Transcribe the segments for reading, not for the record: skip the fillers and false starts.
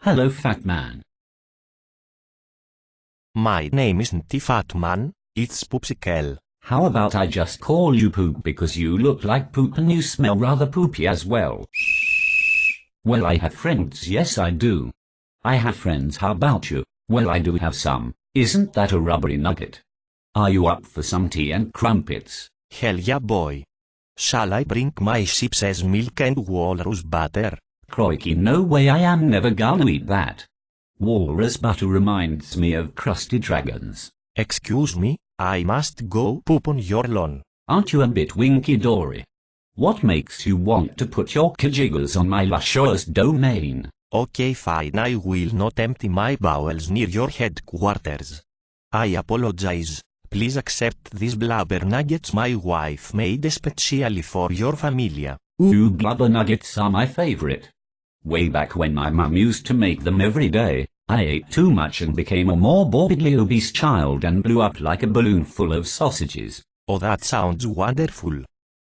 Hello, fat man. My name isn't Fat Man, it's Poopsicle. How about I just call you Poop because you look like poop and you smell rather poopy as well. Well, I have friends, yes I do. I have friends, how about you? Well, I do have some. Isn't that a rubbery nugget? Are you up for some tea and crumpets? Hell yeah, boy. Shall I bring my sheep's milk and walrus butter? Crikey, no way, I am never gonna eat that. Walrus butter reminds me of crusty dragons. Excuse me, I must go poop on your lawn. Aren't you a bit winky-dory? What makes you want to put your kajiggles on my luscious domain? Okay, fine, I will not empty my bowels near your headquarters. I apologize. Please accept these blubber nuggets my wife made especially for your familia. Ooh, blubber nuggets are my favorite. Way back when my mum used to make them every day, I ate too much and became a more morbidly obese child and blew up like a balloon full of sausages. Oh, that sounds wonderful.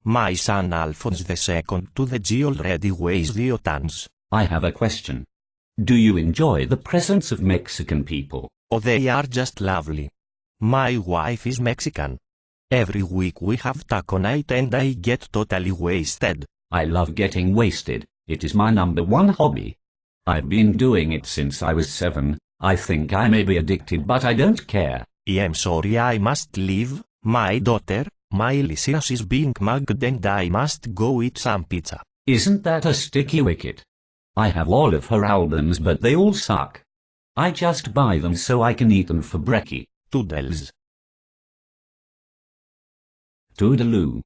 My son Alphonse II to the G already weighs 0 tons. I have a question. Do you enjoy the presence of Mexican people? Oh, they are just lovely. My wife is Mexican. Every week we have taco night and I get totally wasted. I love getting wasted. It is my #1 hobby. I've been doing it since I was 7. I think I may be addicted, but I don't care. I'm sorry, I must leave. My daughter, Miley Cyrus, is being mugged and I must go eat some pizza. Isn't that a sticky wicket? I have all of her albums, but they all suck. I just buy them so I can eat them for brekkie. Toodles. Toodaloo.